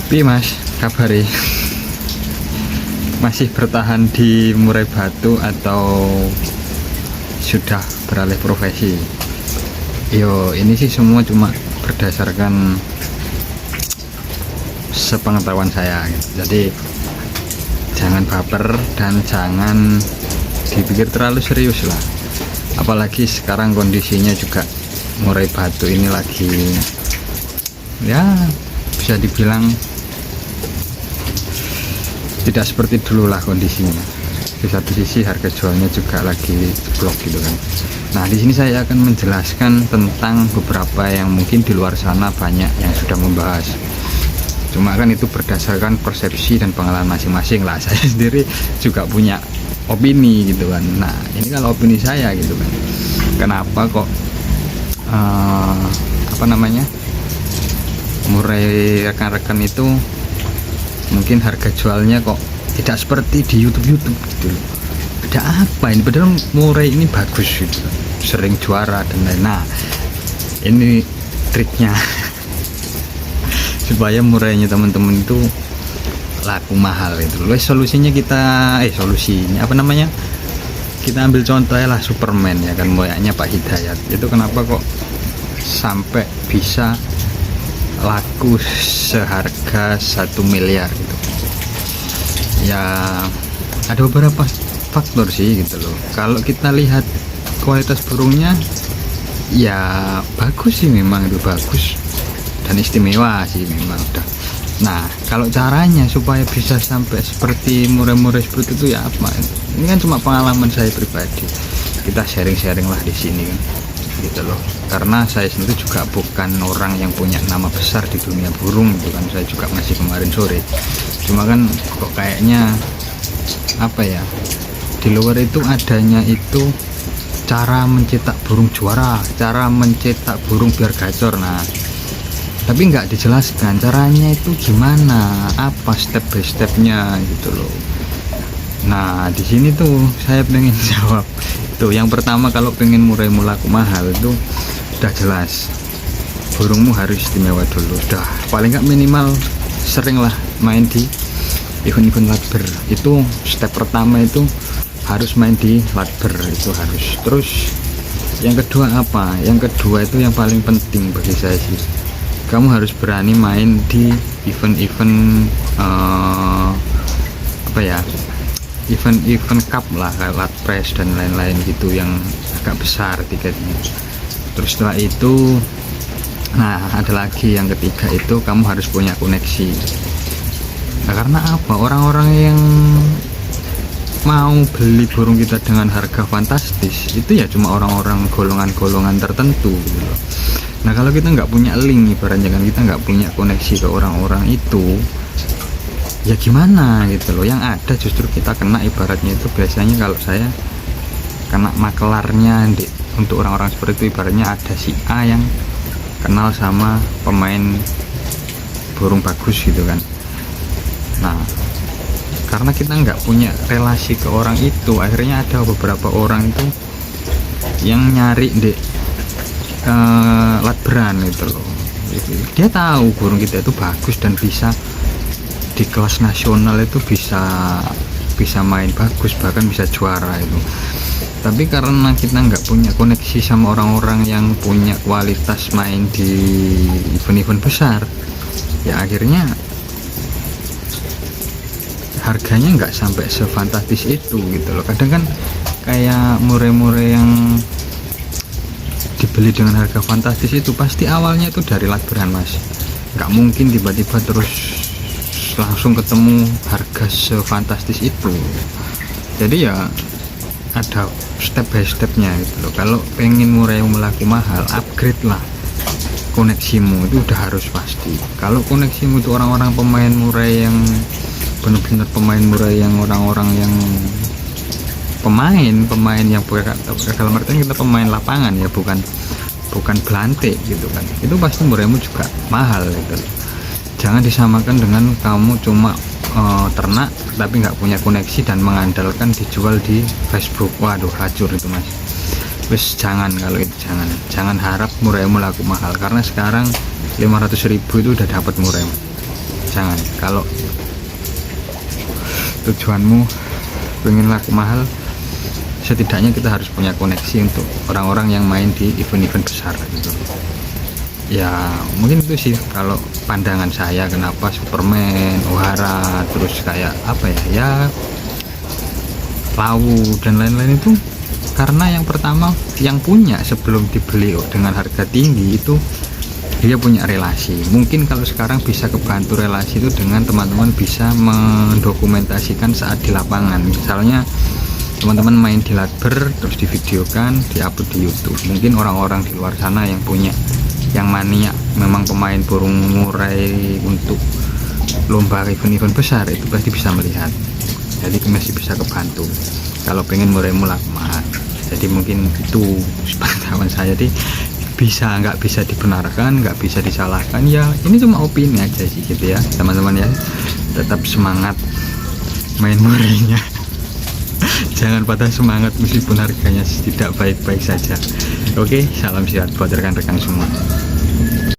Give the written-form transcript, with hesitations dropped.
Pi mas, kabari masih bertahan di murai batu atau sudah beralih profesi? Yo, ini sih semua cuma berdasarkan sepengetahuan saya gitu. Jadi jangan baper dan jangan dipikir terlalu serius lah, apalagi sekarang kondisinya juga murai batu ini lagi ya bisa dibilang tidak seperti dulu lah kondisinya. Di satu sisi harga jualnya juga lagi jeblok gitu kan. Nah, di sini saya akan menjelaskan tentang beberapa yang mungkin di luar sana banyak yang sudah membahas. Cuma kan itu berdasarkan persepsi dan pengalaman masing-masing lah. Saya sendiri juga punya opini gitu kan. Nah, ini kalau opini saya gitu kan. Kenapa kok murai rekan-rekan itu mungkin harga jualnya kok tidak seperti di YouTube gitu. Ada apa ini? Padahal murai ini bagus gitu, sering juara dan lain. Nah, ini triknya supaya murainya teman-teman itu laku mahal itu. Solusinya kita kita ambil contoh lah Superman ya kan, moyaknya Pak Hidayat. Itu kenapa kok sampai bisa laku seharga 1 miliar gitu ya? Ada beberapa faktor sih gitu loh. Kalau kita lihat kualitas burungnya ya bagus sih, memang itu bagus dan istimewa sih memang udah. Nah, kalau caranya supaya bisa sampai seperti murai-murai seperti itu ya apa? Ini kan cuma pengalaman saya pribadi, kita sharing-sharing lah di sini kan gitu loh. Karena saya sendiri juga bukan orang yang punya nama besar di dunia burung gitu kan. Saya juga masih kemarin sore, cuma kan kok kayaknya apa ya, di luar itu adanya itu cara mencetak burung juara, cara mencetak burung biar gacor. Nah, tapi nggak dijelaskan caranya itu gimana, apa step by stepnya gitu loh. Nah, di sini tuh saya pengen jawab. Tuh, yang pertama, kalau pengen muraimu laku mahal itu udah jelas burungmu harus istimewa dulu. Udah paling nggak minimal sering lah main di event-event latber. Itu step pertama, itu harus main di latber, itu harus. Terus yang kedua apa? Yang kedua itu yang paling penting bagi saya sih, kamu harus berani main di event-event event cup lah, kayak Latpres dan lain-lain gitu yang agak besar tiketnya. Terus setelah itu, nah ada lagi yang ketiga, itu kamu harus punya koneksi. Nah, karena apa? Orang-orang yang mau beli burung kita dengan harga fantastis itu ya cuma orang-orang golongan-golongan tertentu gitu loh. Nah, kalau kita nggak punya link, ibaratnya kan kita nggak punya koneksi ke orang-orang itu, ya gimana gitu loh. Yang ada justru kita kena, ibaratnya itu biasanya kalau saya kena makelarnya untuk orang-orang seperti itu. Ibaratnya ada si A yang kenal sama pemain burung bagus gitu kan. Nah, karena kita nggak punya relasi ke orang itu, akhirnya ada beberapa orang itu yang nyari latberan gitu loh. Dia tahu burung kita itu bagus dan bisa di kelas nasional, itu bisa main bagus, bahkan bisa juara itu. Tapi karena kita nggak punya koneksi sama orang-orang yang punya kualitas main di event-event besar, ya akhirnya harganya nggak sampai sefantastis itu gitu loh. Kadang kan kayak murai-murai yang dibeli dengan harga fantastis itu pasti awalnya itu dari latberan mas, nggak mungkin tiba-tiba terus langsung ketemu harga sefantastis itu. Jadi ya ada step by stepnya gitu loh. Kalau pengen muraimu laku mahal, upgrade lah koneksimu, itu udah harus pasti. Kalau koneksimu itu orang-orang pemain murai yang benar-benar pemain murai, yang orang-orang yang pemain yang kalau artinya kita pemain lapangan ya, bukan belante gitu kan, itu pasti muraimu juga mahal gitu. Jangan disamakan dengan kamu cuma ternak tapi nggak punya koneksi dan mengandalkan dijual di Facebook. Waduh, hancur itu mas. Wis jangan, kalau itu jangan harap muraimu laku mahal, karena sekarang 500.000 itu udah dapat murai. jangan. Kalau tujuanmu pengen laku mahal, setidaknya kita harus punya koneksi untuk orang-orang yang main di event-event besar gitu. Ya mungkin itu sih kalau pandangan saya kenapa Superman, Ohara, terus kayak apa ya, ya Lawu dan lain-lain itu, karena yang pertama yang punya sebelum dibeli dengan harga tinggi itu dia punya relasi. Mungkin kalau sekarang bisa kebantu relasi itu dengan teman-teman bisa mendokumentasikan saat di lapangan. Misalnya teman-teman main di Ladber terus divideokan, diupload di YouTube. Mungkin orang-orang di luar sana yang punya, yang mania memang pemain burung murai untuk lomba event-event besar itu pasti bisa melihat. Jadi masih bisa kebantu kalau pengen murai laku mahal. Jadi mungkin itu pengetahuan saya, di bisa nggak bisa dibenarkan, nggak bisa disalahkan, ya ini cuma opini aja sih gitu ya teman-teman ya. Tetap semangat main murainya. Jangan patah semangat meskipun harganya tidak baik-baik saja. Oke, salam sehat buat rekan-rekan semua.